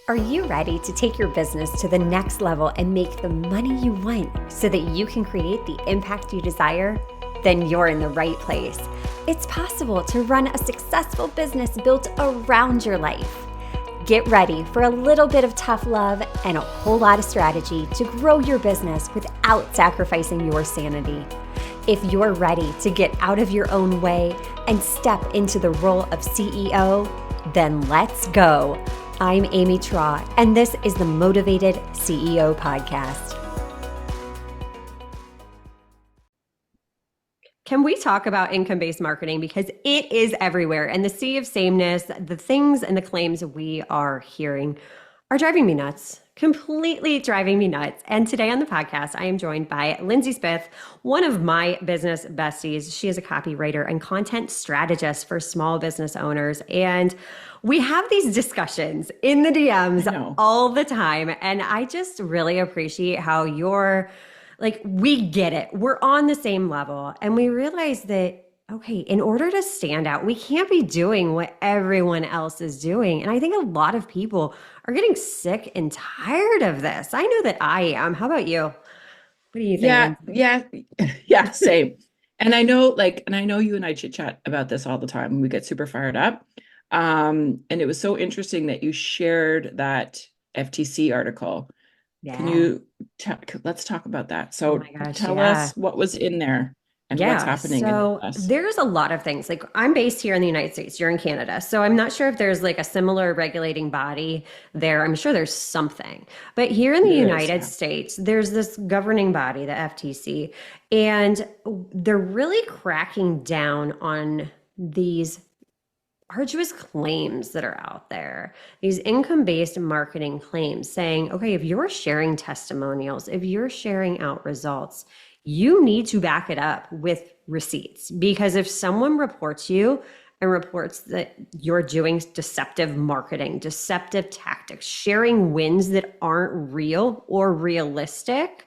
Are you ready to take your business to the next level and make the money you want so that you can create the impact you desire? Then you're in the right place. It's possible to run a successful business built around your life. Get ready for a little bit of tough love and a whole lot of strategy to grow your business without sacrificing your sanity. If you're ready to get out of your own way and step into the role of CEO, then let's go. I'm Amy Traw, and this is the Motivated CEO Podcast. Can we talk about income-based marketing? Because it is everywhere, and the sea of sameness, the things and the claims we are hearing are driving me nuts, completely driving me nuts. And today on the podcast, I am joined by Lindsay Smith, one of my business besties. She is a copywriter and content strategist for small business owners. And we have these discussions in the DMs all the time. And I just really appreciate how you're like, we get it. We're on the same level. And we realize that, okay, in order to stand out, we can't be doing what everyone else is doing. And I think a lot of people are getting sick and tired of this. I know that I am. How about you? What do you think? Yeah, same. And I know you and I chit chat about this all the time. We get super fired up. And it was so interesting that you shared that FTC article. Yeah. Can you let's talk about that. So oh my gosh, tell us what was in there and what's happening in the US. There's a lot of things. Like, I'm based here in the United States. You're in Canada. So I'm not sure if there's like a similar regulating body there. I'm sure there's something. But here in the United States, there's this governing body, the FTC, and they're really cracking down on these arduous claims that are out there, these income-based marketing claims saying, okay, if you're sharing testimonials, if you're sharing out results, you need to back it up with receipts. Because if someone reports you and reports that you're doing deceptive marketing, deceptive tactics, sharing wins that aren't real or realistic,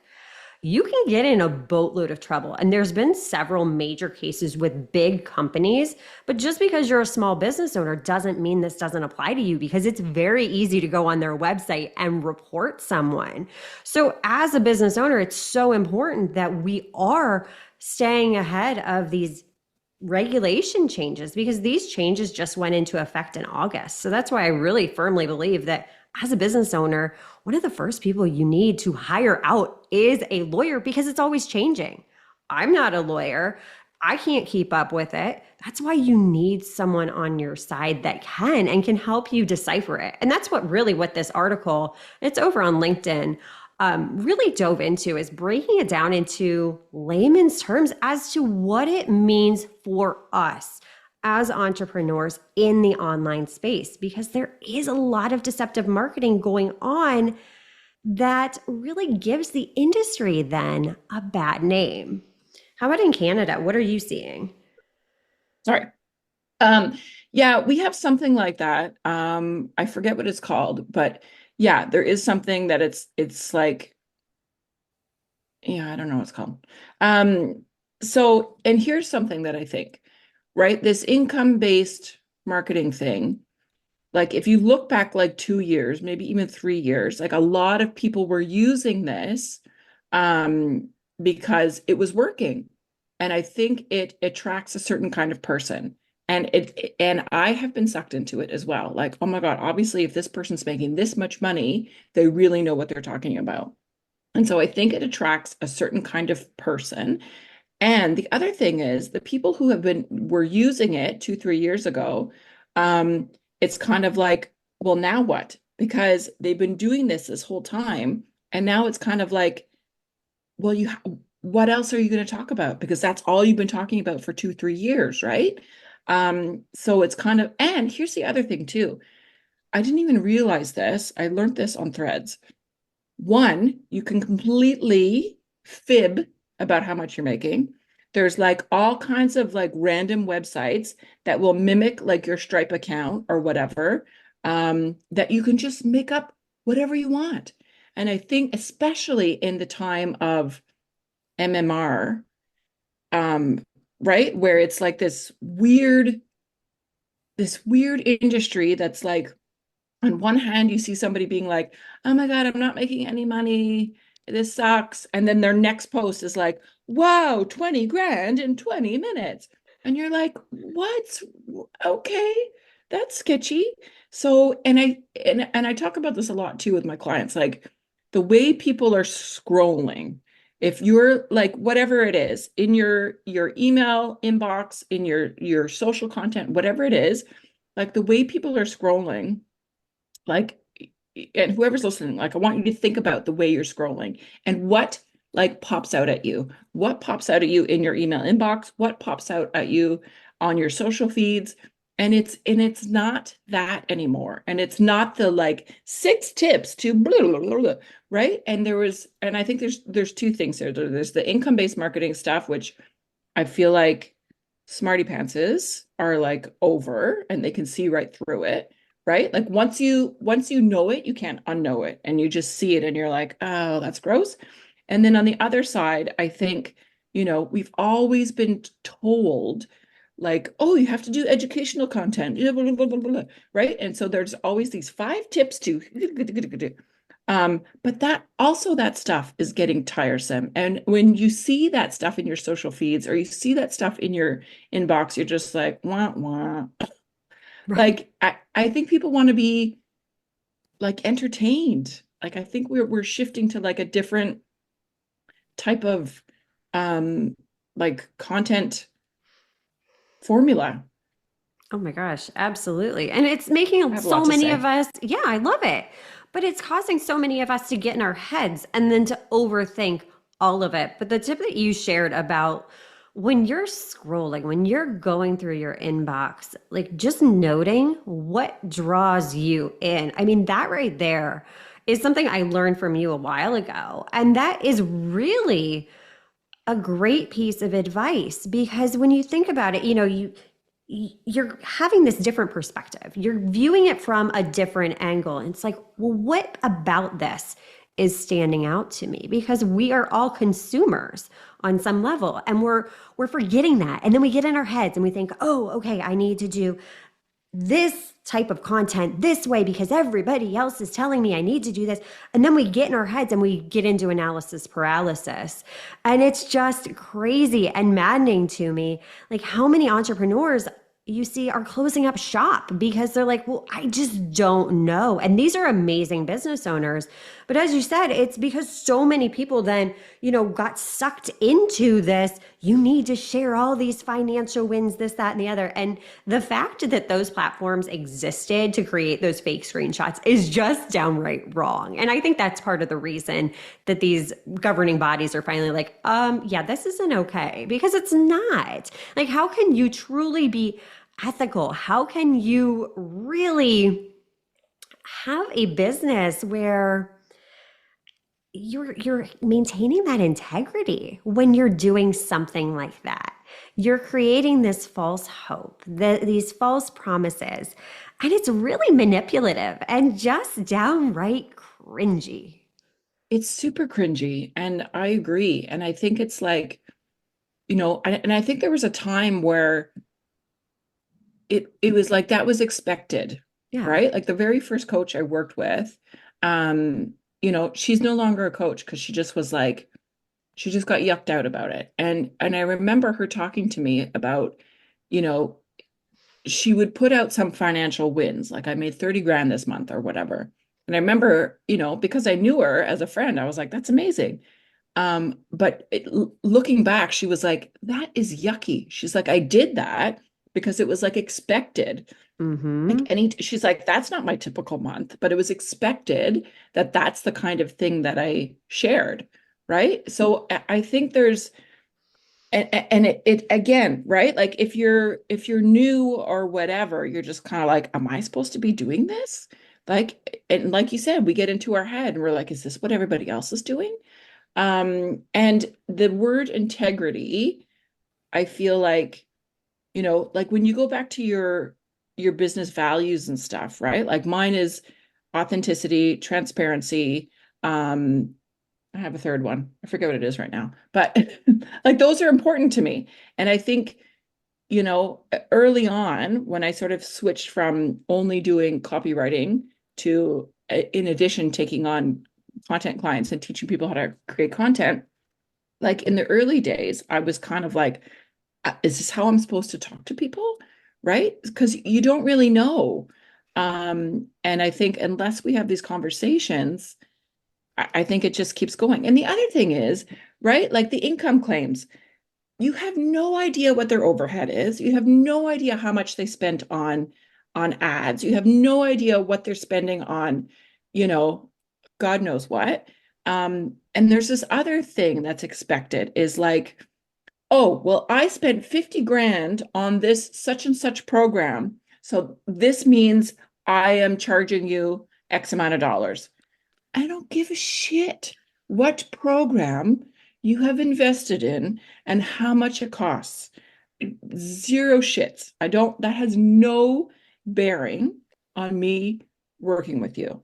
you can get in a boatload of trouble. And there's been several major cases with big companies, but just because you're a small business owner doesn't mean this doesn't apply to you, because it's very easy to go on their website and report someone. So as a business owner, it's so important that we are staying ahead of these regulation changes, because these changes just went into effect in August. So that's why I really firmly believe that as a business owner, one of the first people you need to hire out is a lawyer, because it's always changing. I'm not a lawyer. I can't keep up with it. That's why you need someone on your side that can and can help you decipher it. And that's what this article, it's over on LinkedIn, really dove into, is breaking it down into layman's terms as to what it means for us as entrepreneurs in the online space, because there is a lot of deceptive marketing going on that really gives the industry then a bad name. How about in Canada? What are you seeing? Sorry. We have something like that. I forget what it's called, but yeah, there is something that it's like, I don't know what it's called. So, and here's something that I think, right? This income-based marketing thing, like if you look back like 2 years, maybe even 3 years, like a lot of people were using this because it was working. And I think it attracts a certain kind of person. And I have been sucked into it as well. Like, oh my God, obviously, if this person's making this much money, they really know what they're talking about. And so I think it attracts a certain kind of person. And the other thing is the people who were using it 2-3 years ago, it's kind of like, well, now what? Because they've been doing this whole time. And now it's kind of like, well, what else are you going to talk about? Because that's all you've been talking about for 2-3 years, right? So it's kind of, and here's the other thing too. I didn't even realize this. I learned this on Threads. One, you can completely fib about how much you're making. There's like all kinds of like random websites that will mimic like your Stripe account or whatever, that you can just make up whatever you want. And I think especially in the time of MMR, right, where it's like this weird industry that's like on one hand, you see somebody being like, oh my God, I'm not making any money. This sucks. And then their next post is like, wow, 20 grand in 20 minutes. And you're like, what? Okay, that's sketchy. So, and I talk about this a lot too with my clients, like the way people are scrolling. If you're like whatever it is in your email inbox, in your social content, whatever it is, like the way people are scrolling, like, and whoever's listening, like I want you to think about the way you're scrolling and what like pops out at you. What pops out at you in your email inbox? What pops out at you on your social feeds? And it's not that anymore. And it's not the like 6 tips to blah, blah, blah, blah, right? And I think there's two things there. There's the income-based marketing stuff, which I feel like smarty pantses are like over and they can see right through it, right? Like once you know it, you can't unknow it and you just see it and you're like, oh, that's gross. And then on the other side, I think, we've always been told like, oh, you have to do educational content, blah, blah, blah, blah, right? And so there's always these 5 tips to but that stuff is getting tiresome. And when you see that stuff in your social feeds or you see that stuff in your inbox, you're just like, wah, wah. Right. Like I think people want to be like entertained. Like I think we're shifting to like a different type of like content formula. Oh my gosh, absolutely. And it's I making have a lot so to many of say. us, yeah, I love it. But it's causing so many of us to get in our heads and then to overthink all of it. But the tip that you shared about when you're scrolling, when you're going through your inbox, like just noting what draws you in. I mean, that right there is something I learned from you a while ago. And that is really a great piece of advice because when you think about it, you're having this different perspective. You're viewing it from a different angle. And it's like, well, what about this is standing out to me? Because we are all consumers on some level and we're forgetting that. And then we get in our heads and we think, "Oh, okay, I need to do this type of content this way because everybody else is telling me I need to do this." And then we get in our heads and we get into analysis paralysis. And it's just crazy and maddening to me. Like how many entrepreneurs you see are closing up shop because they're like, well, I just don't know. And these are amazing business owners. But as you said, it's because so many people then, got sucked into this. You need to share all these financial wins, this, that, and the other. And the fact that those platforms existed to create those fake screenshots is just downright wrong. And I think that's part of the reason that these governing bodies are finally like, yeah, this isn't okay because it's not. Like, how can you truly be ethical? How can you really have a business where you're maintaining that integrity when you're doing something like that? You're creating this false hope, these false promises, and it's really manipulative and just downright cringy. It's super cringy, and I agree. And I think it's like, and I think there was a time where it was like that was expected, Yeah. right? Like the very first coach I worked with, she's no longer a coach because she just was like, she just got yucked out about it. And I remember her talking to me about, you know, she would put out some financial wins, like I made 30 grand this month or whatever. And I remember, because I knew her as a friend, I was like, that's amazing. But looking back, she was like, that is yucky. She's like, I did that because it was like expected. Like Mm-hmm. she's like, that's not my typical month, but it was expected that that's the kind of thing that I shared. Right. So I think there's, and it again, right? Like if you're new or whatever, you're just kind of like, am I supposed to be doing this? Like, and like you said, we get into our head and we're like, is this what everybody else is doing? And the word integrity, I feel like, like when you go back to your business values and stuff, right? Like mine is authenticity, transparency. I have a third one. I forget what it is right now, but like those are important to me. And I think, early on when I sort of switched from only doing copywriting to, in addition, taking on content clients and teaching people how to create content, like in the early days, I was kind of like, is this how I'm supposed to talk to people? Right? Because you don't really know. And I think unless we have these conversations, I think it just keeps going. And the other thing is, right, like the income claims, you have no idea what their overhead is. You have no idea how much they spent on ads. You have no idea what they're spending on, you know, God knows what. And there's this other thing that's expected is like, oh, well, I spent 50 grand on this such and such program. So this means I am charging you X amount of dollars. I don't give a shit what program you have invested in and how much it costs. Zero shits. That has no bearing on me working with you.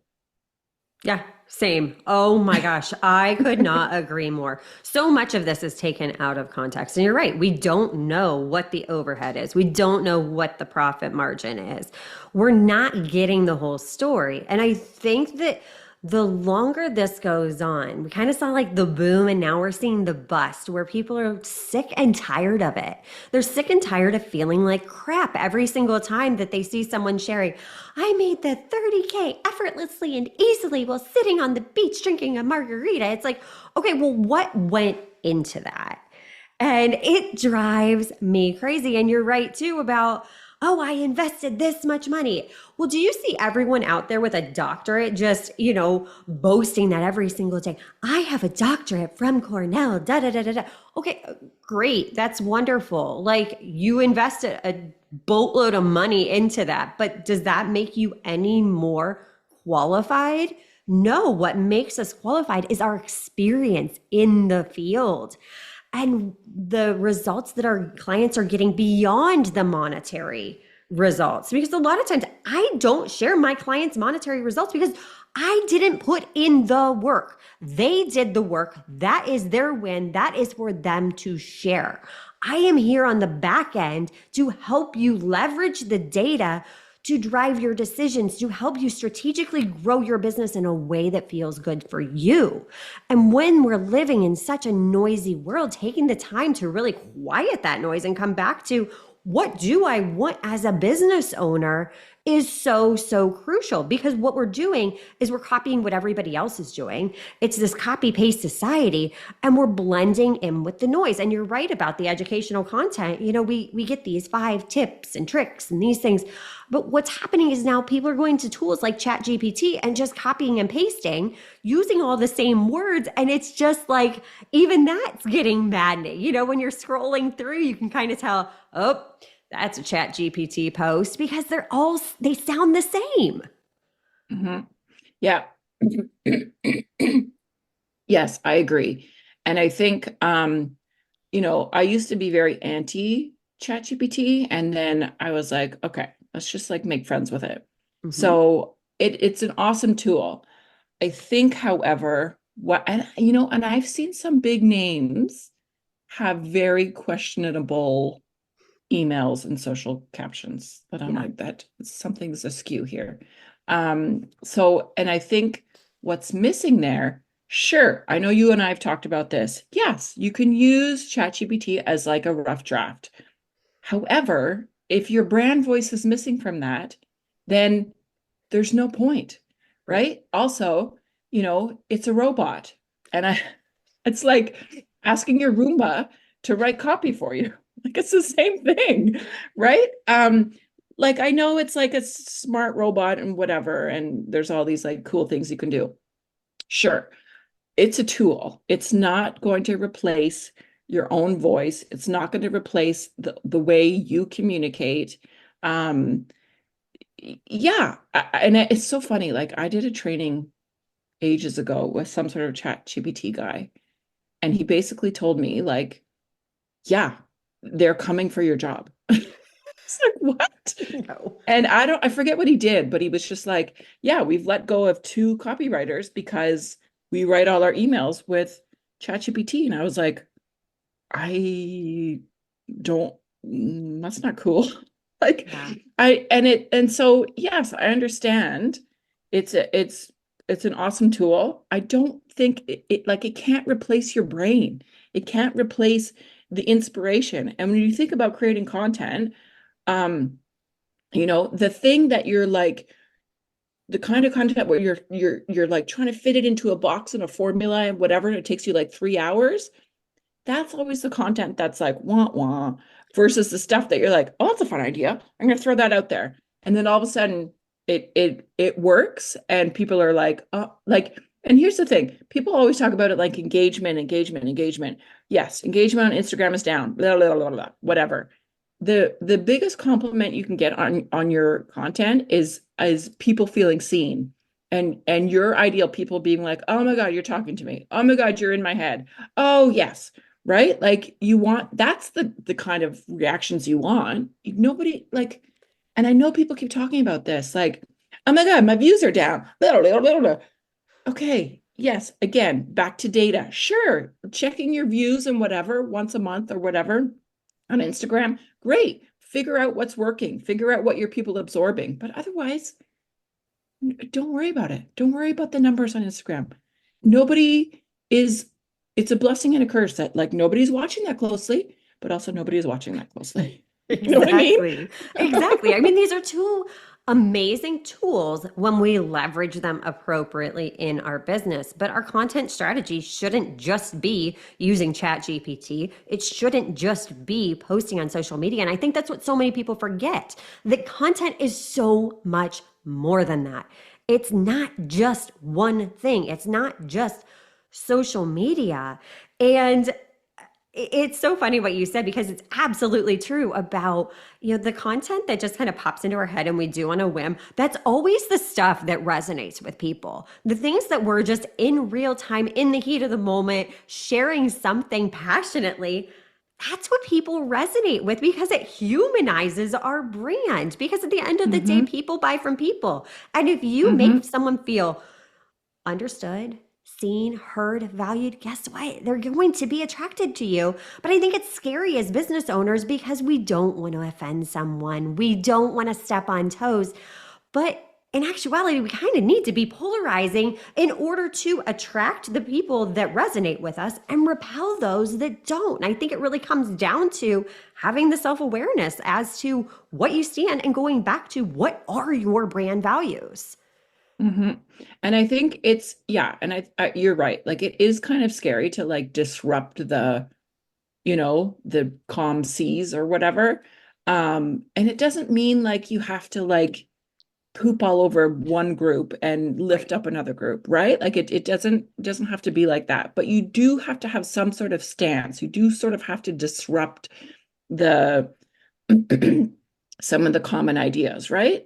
Yeah, same. Oh my gosh, I could not agree more. So much of this is taken out of context. And you're right, we don't know what the overhead is. We don't know what the profit margin is. We're not getting the whole story. And I think that the longer this goes on, we kind of saw like the boom and now we're seeing the bust where people are sick and tired of it. They're sick and tired of feeling like crap every single time that they see someone sharing, I made the 30K effortlessly and easily while sitting on the beach drinking a margarita. It's like, okay, well, what went into that? And it drives me crazy. And you're right too about, oh, I invested this much money. Well, do you see everyone out there with a doctorate just, boasting that every single day? I have a doctorate from Cornell, da da da da da. Okay, great. That's wonderful. Like you invested a boatload of money into that, but does that make you any more qualified? No, what makes us qualified is our experience in the field and the results that our clients are getting beyond the monetary results. Because a lot of times I don't share my clients' monetary results because I didn't put in the work. They did the work. That is their win. That is for them to share. I am here on the back end to help you leverage the data to drive your decisions, to help you strategically grow your business in a way that feels good for you. And when we're living in such a noisy world, taking the time to really quiet that noise and come back to what do I want as a business owner is so, so crucial because what we're doing is we're copying what everybody else is doing. It's this copy paste society and we're blending in with the noise. And you're right about the educational content. We get these 5 tips and tricks and these things. But what's happening is now people are going to tools like ChatGPT and just copying and pasting using all the same words. And it's just like, even that's getting maddening. When you're scrolling through, you can kind of tell, oh, that's a ChatGPT post because they sound the same. Mm-hmm. Yeah. Yes, I agree. And I think, I used to be very anti ChatGPT, and then I was like, okay, let's just like make friends with it. Mm-hmm. So it's an awesome tool. I think, however, and I've seen some big names have very questionable emails and social captions, but I'm like, that something's askew here. And I think what's missing there, sure, I know you and I have talked about this. Yes, you can use ChatGPT as like a rough draft. However, if your brand voice is missing from that, then there's no point, right? Also, it's a robot. And it's like asking your Roomba to write copy for you. Like it's the same thing, right? Like I know it's like a smart robot and whatever, and there's all these like cool things you can do. Sure, it's a tool. It's not going to replace your own voice. It's not going to replace the way you communicate. Yeah, and it's so funny. Like I did a training ages ago with some sort of ChatGPT guy, and he basically told me like, yeah, they're coming for your job. It's like, what? No. And I forget what he did, but he was just like, yeah, we've let go of 2 copywriters because we write all our emails with ChatGPT. And I was like, I don't, that's not cool. Like Yeah. and so, yes, I understand It's an awesome tool. I don't think it can't replace your brain. It can't replace the inspiration. And when you think about creating content, um, the thing that you're like the kind of content where you're like trying to fit it into a box and a formula and whatever, and it takes you like 3 hours. That's always the content that's like wah wah versus the stuff that you're like, oh, that's a fun idea. I'm gonna throw that out there. And then all of a sudden it works and people are like, oh, like, and here's the thing. People always talk about it like engagement, engagement, engagement. Yes, engagement on Instagram is down, blah, blah, blah, blah, whatever. The biggest compliment you can get on your content is people feeling seen and your ideal people being like, oh my God, you're talking to me. Oh my God, you're in my head. Oh yes, right? Like you want that's the kind of reactions you want. Nobody like, and I know people keep talking about this, like, oh my God, my views are down. Blah, blah, blah, blah. Okay, yes, again, back to data. Sure, checking your views and whatever once a month or whatever on Instagram, great. Figure out what's working, figure out what your people absorbing. But otherwise, don't worry about it. Don't worry about the numbers on Instagram. Nobody is, it's a blessing and a curse that like nobody's watching that closely, but also nobody is watching that closely. You know what I mean? Exactly. Exactly. I mean, these are two amazing tools when we leverage them appropriately in our business. But our content strategy shouldn't just be using Chat GPT. It shouldn't just be posting on social media. And I think that's what so many people forget. That content is so much more than that. It's not just one thing. It's not just social media. And it's so funny what you said because it's absolutely true about, the content that just kind of pops into our head and we do on a whim. That's always the stuff that resonates with people. The things that we're just in real time, in the heat of the moment, sharing something passionately. That's what people resonate with because it humanizes our brand. Because at the end of the day, Mm-hmm. people buy from people. And if you make Mm-hmm. someone feel understood, seen, heard, valued, guess what? They're going to be attracted to you. But I think it's scary as business owners because we don't want to offend someone. We don't want to step on toes. But in actuality, we kind of need to be polarizing in order to attract the people that resonate with us and repel those that don't. And I think it really comes down to having the self awareness as to what you stand and going back to what are your brand values. Mm-hmm. And I think it's, yeah, and you're right. Like it is kind of scary to like disrupt the calm seas or whatever. And it doesn't mean like you have to like poop all over one group and lift Right. up another group, right? Like it doesn't have to be like that, but you do have to have some sort of stance. You do sort of have to disrupt the some of the common ideas, right?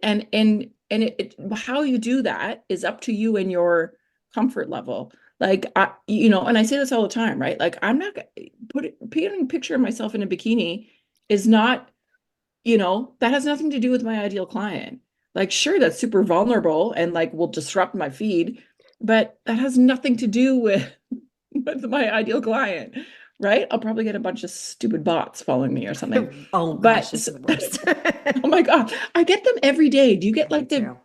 How you do that is up to you and your comfort level. Like and I say this all the time, right? Like I'm not putting a picture of myself in a bikini is not, that has nothing to do with my ideal client. Like, sure, that's super vulnerable and like will disrupt my feed, but that has nothing to do with my ideal client, right? I'll probably get a bunch of stupid bots following me or something. Oh gosh, But it's the worst. oh my God, I get them every day. Do you get I do like the too.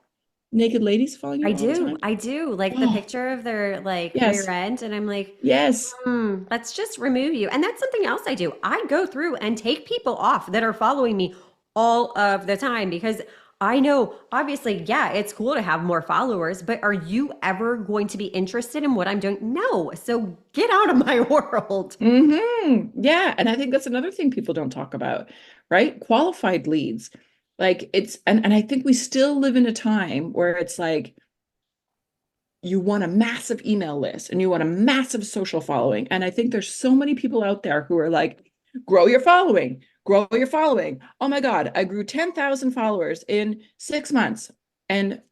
naked ladies following I you all the do. time? I do. Like the Oh, picture of their like rear yes, end, and I'm like, yes. let's just remove you. And that's something else I do. I go through and take people off that are following me all of the time because I know, obviously, yeah, it's cool to have more followers, but are you ever going to be interested in what I'm doing? No. So get out of my world. Yeah, and I think that's another thing people don't talk about, right? Qualified leads. Like it's and I think we still live in a time where it's like you want a massive email list and you want a massive social following. And I think there's so many people out there who are like, grow your following, grow your following. Oh my God, I grew 10,000 followers in 6 months. And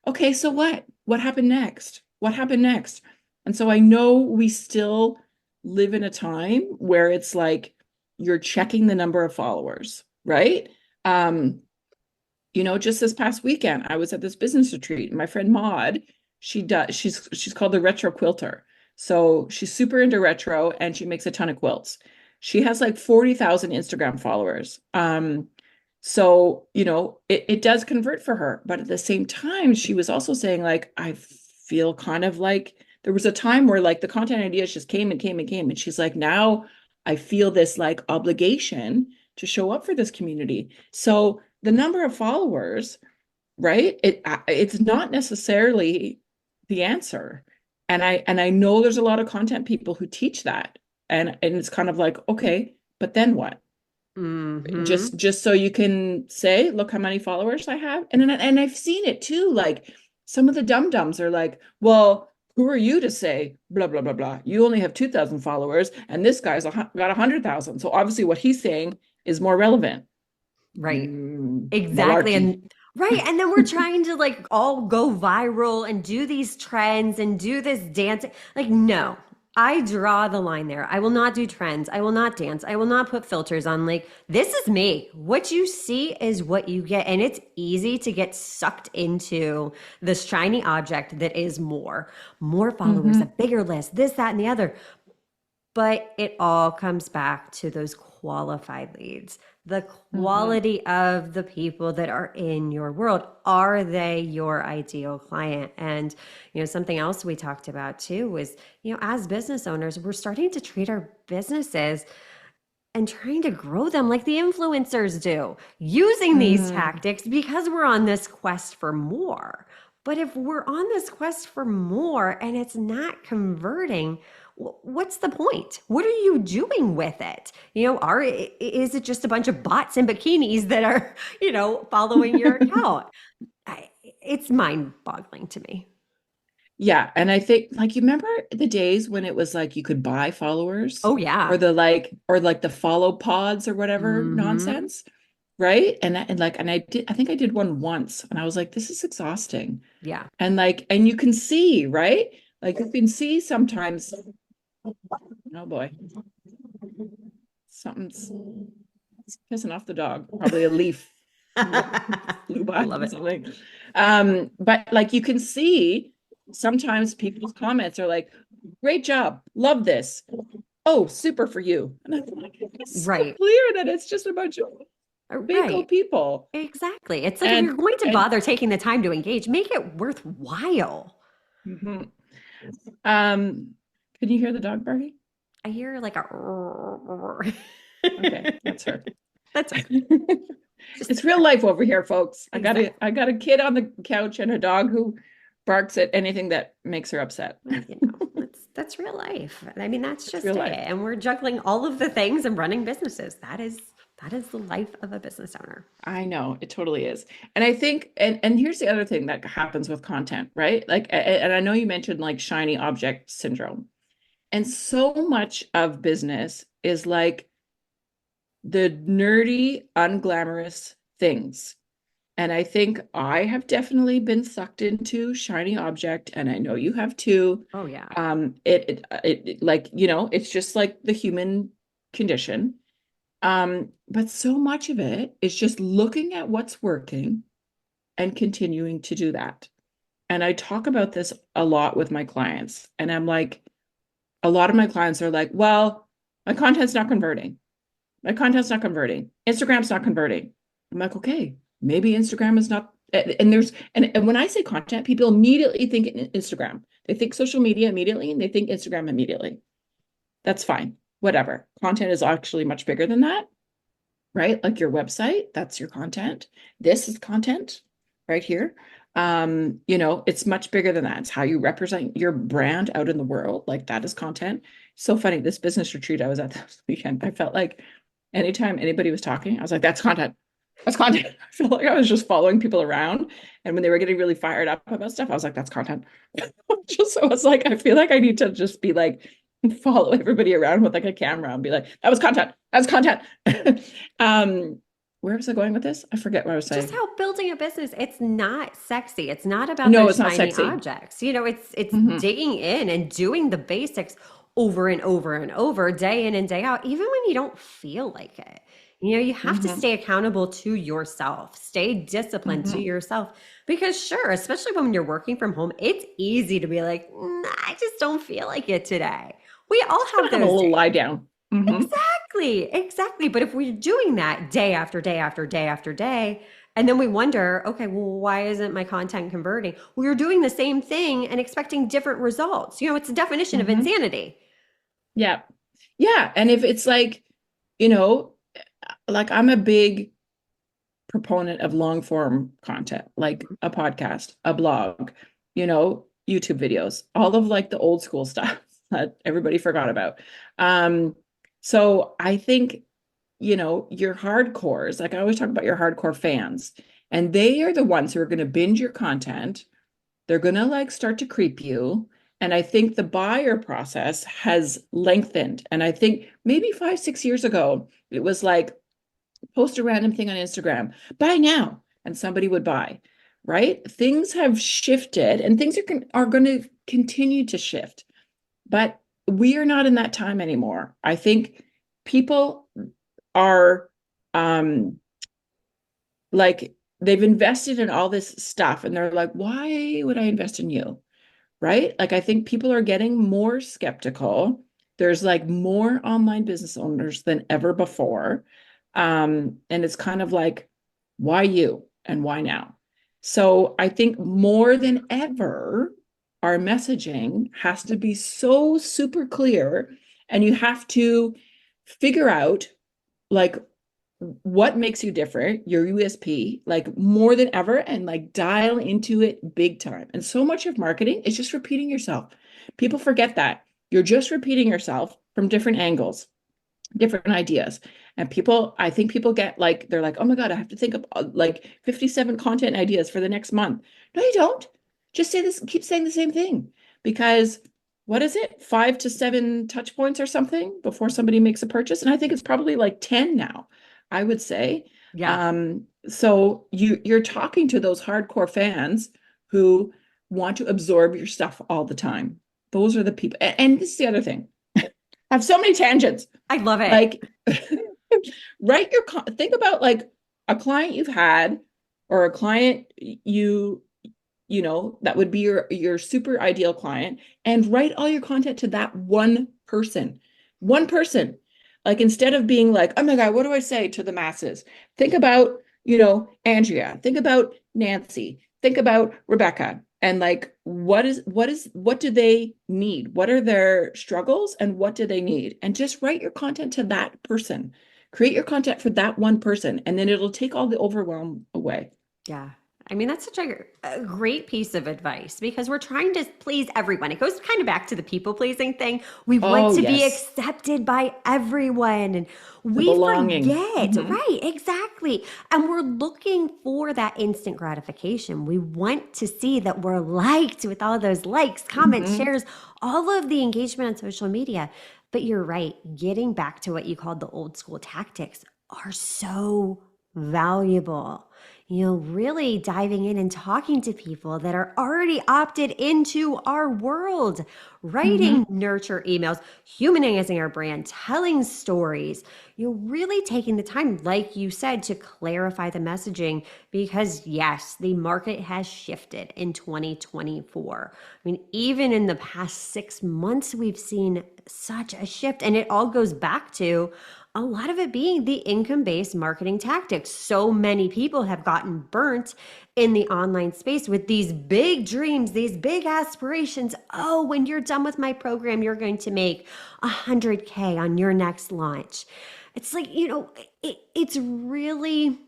okay, so what? What happened next? What happened next? And so I know we still live in a time where it's like you're checking the number of followers, right? Um, just this past weekend, I was at this business retreat, and my friend Maud, she's called the retro quilter. So she's super into retro and she makes a ton of quilts. She has like 40,000 Instagram followers. So, it does convert for her. But at the same time, she was also saying, like, I feel kind of like there was a time where like the content ideas just came and came and came. And she's like, now I feel this like obligation to show up for this community. So the number of followers, right? It's not necessarily the answer. And I know there's a lot of content people who teach that. And it's kind of like, okay, but then what? Mm-hmm. Just so you can say, look how many followers I have. And I've seen it too. Like some of the dum-dums are like, well, who are you to say blah blah blah blah? You only have 2,000 followers, and this guy's got 100,000. So obviously, what he's saying is more relevant. Right. Exactly. Malarkey. And right. And then we're trying to like all go viral and do these trends and do this dancing. Like, no, I draw the line there. I will not do trends. I will not dance. I will not put filters on. Like, this is me. What you see is what you get. And it's easy to get sucked into this shiny object that is more followers, a Mm-hmm. bigger list, this, that, and the other. But it all comes back to those qualified leads, the Mm-hmm. quality of the people that are in your world. Are they your ideal client? And, something else we talked about too was, as business owners, we're starting to treat our businesses and trying to grow them like the influencers do, using these Mm. tactics because we're on this quest for more. But if we're on this quest for more and it's not converting, what's the point? What are you doing with it? Is it just a bunch of bots in bikinis that are, following your account? It's mind-boggling to me. Yeah, and I think like you remember the days when it was like you could buy followers Oh or yeah. the follow pods or whatever Mm-hmm. nonsense, right? And I think I did one once and I was like, this is exhausting. Yeah. And you can see, right? Like you can see sometimes, oh boy, something's pissing off the dog, probably a leaf flew I by love or it. something. But like you can see sometimes people's comments are like, great job, love this. Oh, super for you. And I'm like, it's so Right. clear that it's just a bunch of fake Right. people. Exactly. It's like if And you're going to and bother taking the time to engage, make it worthwhile. mhm. um, can you hear the dog barking? I hear like a Okay, that's her. that's okay. Just It's real life over here, folks. I got a exactly. I got a kid on the couch and a dog who barks at anything that makes her upset. That's real life. I mean, that's It's just real it. life. And we're juggling all of the things and running businesses. That is the life of a business owner. I know it totally is. And I think and here's the other thing that happens with content, right? Like and I know you mentioned like shiny object syndrome. And so much of business is like the nerdy, unglamorous things. And I think I have definitely been sucked into shiny object, and I know you have too. Oh yeah. Like, it's just like the human condition. But so much of it is just looking at what's working and continuing to do that. And I talk about this a lot with my clients, and I'm like, a lot of my clients are like, well, my content's not converting. My content's not converting. Instagram's not converting. I'm like, okay, maybe Instagram is not. And when I say content, people immediately think Instagram. They think social media immediately and they think Instagram immediately. That's fine. Whatever. Content is actually much bigger than that, right? Like your website, that's your content. This is content right here. It's much bigger than that. It's how you represent your brand out in the world. Like that is content. So funny. This business retreat I was at this weekend, I felt like anytime anybody was talking, I was like, that's content. That's content. I felt like I was just following people around. And when they were getting really fired up about stuff, I was like, that's content. Just so I was like, I feel like I need to just be like, follow everybody around with like a camera and be like, that was content. That's content. um, where was I going with this? I forget what I was Just saying. how building a business, it's not sexy. It's not about No, those it's not shiny sexy. objects. It's Hmm. digging in and doing the basics over and over and over, day in and day out, even when you don't feel like it. You have to Hmm. stay accountable to yourself, stay disciplined to Hmm. yourself. Because sure, especially when you're working from home, it's easy to be like, I just don't feel like it today. We all Just have gonna have a those little days. lie down. Hmm. Exactly. Exactly, exactly. But if we're doing that day after day after day after day, and then we wonder, okay, well, why isn't my content converting? Well, you're doing the same thing and expecting different results. It's the definition of Mhm. insanity. Yeah. Yeah. And if it's like, you know, like I'm a big proponent of long form content, like a podcast, a blog, YouTube videos, all of like the old school stuff that everybody forgot about. Um, so I think, your hardcores, like I always talk about your hardcore fans, and they are the ones who are going to binge your content. They're going to like start to creep you. And I think the buyer process has lengthened. And I think maybe 5, 6 years ago, it was like, post a random thing on Instagram, buy now, and somebody would buy, right? Things have shifted and things are going to continue to shift, but we are not in that time anymore. I think people are like they've invested in all this stuff and they're like, why would I invest in you? Right? Like I think people are getting more skeptical. There's like more online business owners than ever before. And it's kind of like, why you and why now? So I think more than ever, our messaging has to be so super clear, and you have to figure out like what makes you different, your USP, like more than ever, and like dial into it big time. And so much of marketing is just repeating yourself. People forget that you're just repeating yourself from different angles, different ideas. And I think people get like, they're like, oh my God, I have to think of like 57 content ideas for the next month. No, you don't. Just say this, keep saying the same thing, because what is it? 5 to 7 touch points or something before somebody makes a purchase. And I think it's probably like 10 now, I would say. Yeah. So you're talking to those hardcore fans who want to absorb your stuff all the time. Those are the people. And this is the other thing. I have so many tangents. I love it. Like, think about like a client you've had, or a client that would be your super ideal client, and write all your content to that one person. Like, instead of being like, oh my God, what do I say to the masses? Think about, Andrea, think about Nancy, think about Rebecca, and like, what do they need? What are their struggles and what do they need? And just write your content to that person. Create your content for that one person, and then it'll take all the overwhelm away. Yeah. I mean, that's such a great piece of advice because we're trying to please everyone. It goes kind of back to the people pleasing thing. We want Oh, to be yes. accepted by everyone, and The we belonging. forget, Mhm. right? Exactly. And we're looking for that instant gratification. We want to see that we're liked with all those likes, comments, Mhm. shares, all of the engagement on social media. But you're right. Getting back to what you called the old school tactics are so valuable. Really diving in and talking to people that are already opted into our world, writing Mhm. nurture emails, humanizing our brand, telling stories, really taking the time, like you said, to clarify the messaging because, yes, the market has shifted in 2024. I mean, even in the past 6 months, we've seen such a shift, and it all goes back to a lot of it being the income-based marketing tactics. So many people have gotten burnt in the online space with these big dreams, these big aspirations. Oh, when you're done with my program, you're going to make 100K on your next launch. It's like, it's really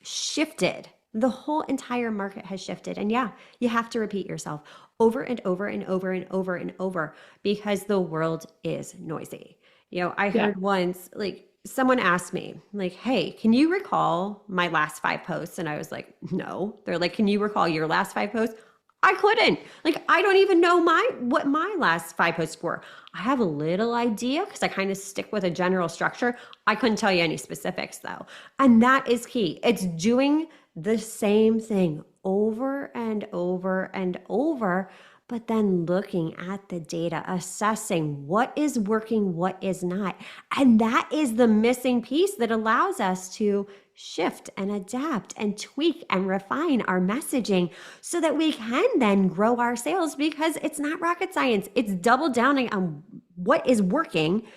shifted. The whole entire market has shifted. And yeah, you have to repeat yourself over and over and over and over and over because the world is noisy. I Yeah. heard once, like, someone asked me, like, hey, can you recall my last 5 posts? And I was like, no. They're like, can you recall your last 5 posts? I couldn't. Like, I don't even know what my last 5 posts were. I have a little idea because I kind of stick with a general structure. I couldn't tell you any specifics though. And that is key. It's doing the same thing over and over and over, but then looking at the data, assessing what is working, what is not. And that is the missing piece that allows us to shift and adapt and tweak and refine our messaging so that we can then grow our sales because it's not rocket science. It's double downing on what is working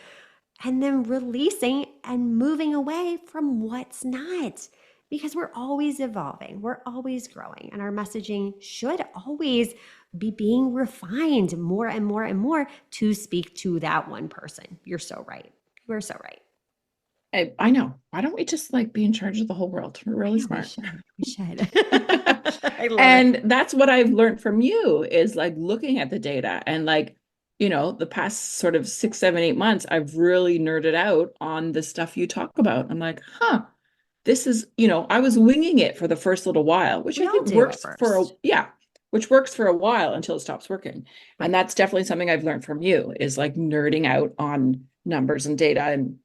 and then releasing and moving away from what's not. Because we're always evolving, we're always growing, and our messaging should always be being refined more and more and more to speak to that one person. You're so right. You're so right. I know. Why don't we just like be in charge of the whole world? We're I really know we smart. should. We should. I love it. And that's what I've learned from you is like looking at the data and like, the past sort of 6, 7, 8 months, I've really nerded out on the stuff you talk about. I'm like, huh, this is, I was winging it for the first little while, which We I all think do at works for first. which works for a while until it stops working. Right. And that's definitely something I've learned from you is like nerding out on numbers and data. And,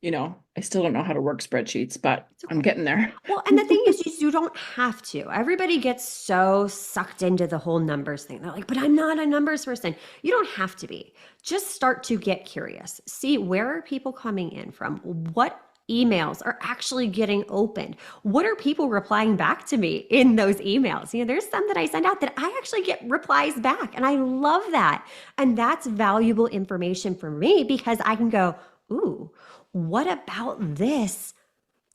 I still don't know how to work spreadsheets, but It's I'm okay. getting there. Well, and the thing is, you don't have to. Everybody gets so sucked into the whole numbers thing. They're like, but I'm not a numbers person. You don't have to be. Just start to get curious. See, where are people coming in from? What emails are actually getting opened? What are people replying back to me in those emails? There's some that I send out that I actually get replies back, and I love that. And that's valuable information for me because I can go, ooh, what about this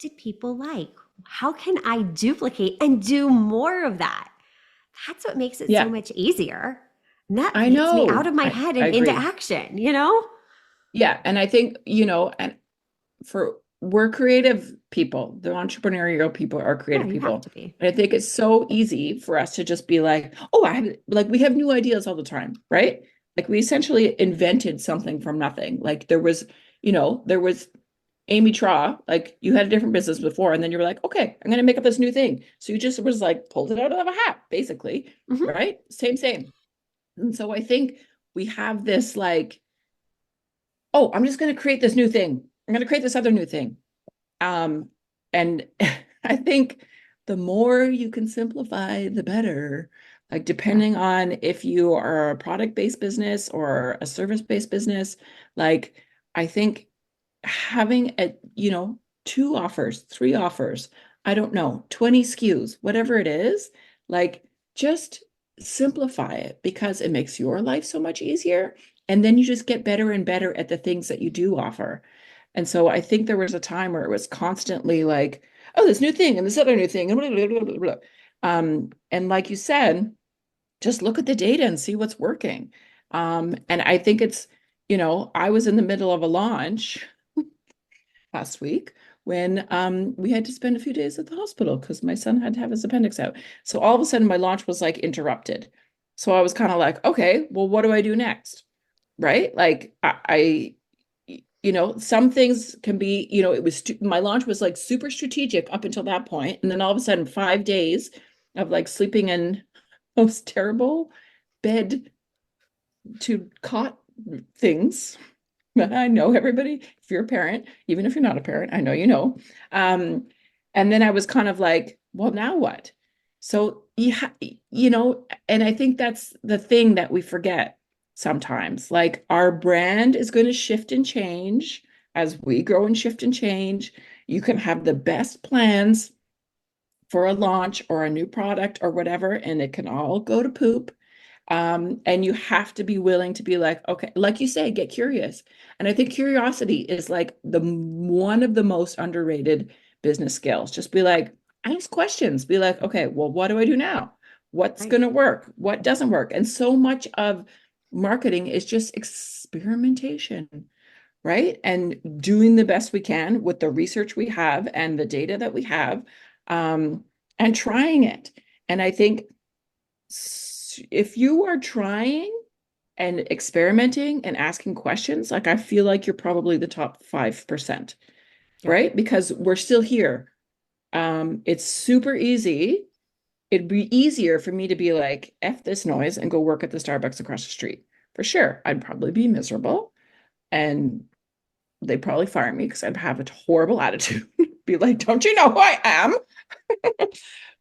did people like? How can I duplicate and do more of that? That's what makes it so Yeah, much easier. And that I gets me out know. of my I, head I and into agree. action? Yeah. And I think, and we're creative people. The entrepreneurial people are Yeah, creative you have people. to be. And I think it's so easy for us to just be like, oh, we have new ideas all the time, right? Like we essentially invented something from nothing. Like there was Amy Traw, like you had a different business before, and then you were like, okay, I'm gonna make up this new thing. So you just was like pulled it out of a hat, basically, Mhm. right? Same. And so I think we have this like, oh, I'm just gonna create this new thing. I'm gonna create this other new thing. And I think the more you can simplify, the better. Like Yeah. depending on if you are a product-based business or a service-based business, like I think having two offers, three offers, I don't know, 20 SKUs, whatever it is, like just simplify it because it makes your life so much easier. And then you just get better and better at the things that you do offer. And so I think there was a time where it was constantly like, oh, this new thing and this other new thing and blah, blah, blah, blah, blah. And like you said, just look at the data and see what's working. And I think I was in the middle of a launch last week when we had to spend a few days at the hospital because my son had to have his appendix out. So all of a sudden my launch was like interrupted. So I was kind of like, okay, well, what do I do next? Right? Like some things can be, my launch was like super strategic up until that point, and then all of a sudden 5 days of like sleeping in most terrible bed to cot things. I know everybody, if you're a parent, even if you're not a parent, I know you know. Um, and then I was kind of like, well, now what? So and I think that's the thing that we forget sometimes. Like our brand is going to shift and change as we grow and shift and change. You can have the best plans for a launch or a new product or whatever, and it can all go to poop. And you have to be willing to be like, okay, like you say, get curious. And I think curiosity is like the one of the most underrated business skills. Just be like, ask questions. Be like, okay, well, what do I do now? What's Right. going to work? What doesn't work? And so much of marketing is just experimentation, right? And doing the best we can with the research we have and the data that we have, and trying it. And I think if you are trying and experimenting and asking questions, like I feel like you're probably the top 5%, Yeah. right? Because we're still here. It's super easy. It'd be easier for me to be like, F this noise and go work at the Starbucks across the street. For sure. I'd probably be miserable and they'd probably fire me because I'd have a horrible attitude. Be like, don't you know who I am?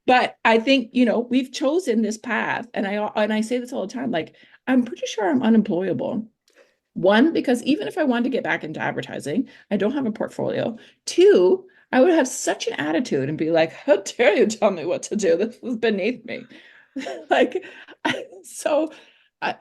But I think, we've chosen this path. And I say this all the time, like, I'm pretty sure I'm unemployable. One, because even if I wanted to get back into advertising, I don't have a portfolio. Two, I would have such an attitude and be like, how dare you tell me what to do? This is beneath me. Like, so,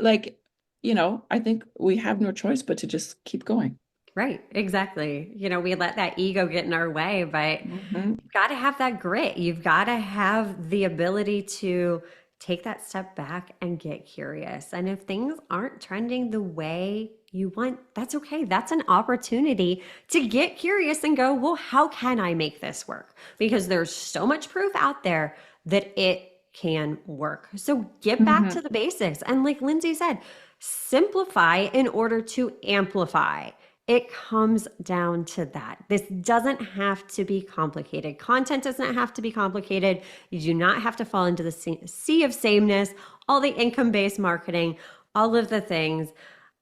like, I think we have no choice but to just keep going. Right, exactly. We let that ego get in our way, but Hmm. you've got to have that grit. You've got to have the ability to take that step back and get curious. And if things aren't trending the way you want, that's okay. That's an opportunity to get curious and go, well, how can I make this work? Because there's so much proof out there that it can work. So get back Hmm. to the basics. And like Lindsay said, simplify in order to amplify. It comes down to that. This doesn't have to be complicated. Content doesn't have to be complicated. You do not have to fall into the sea of sameness, all the income-based marketing, all of the things.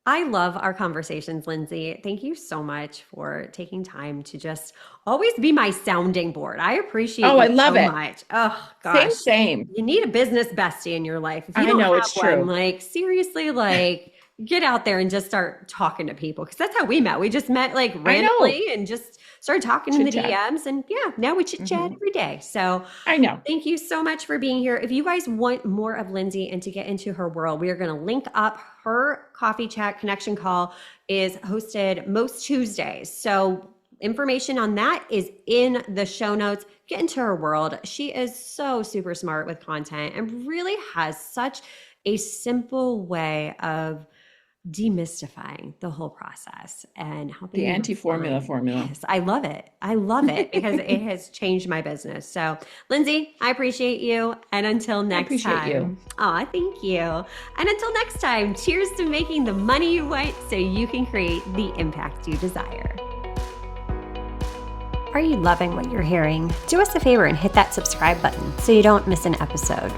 I love our conversations, Lindsay. Thank you so much for taking time to just always be my sounding board. I appreciate Oh, I you love so it. much. Oh Same, gosh. same. You need a business bestie in your life. If you I don't know have it's one, true. like seriously, like get out there and just start talking to people because that's how we met. We just met like I know. randomly and just started talking in Chit the chat. DMs. And yeah, now we chit chat Hmm. every day. So I know. thank you so much for being here. If you guys want more of Lindsay and to get into her world, we are going to link up. Her coffee chat connection call is hosted most Tuesdays. So information on that is in the show notes. Get into her world. She is so super smart with content and really has such a simple way of demystifying the whole process and helping The you anti-formula refine. formula. Yes, I love it. I love it because it has changed my business. So, Lindsay, I appreciate you. And until I next appreciate you. time, thank you. And until next time, cheers to making the money you want so you can create the impact you desire. Are you loving what you're hearing? Do us a favor and hit that subscribe button so you don't miss an episode.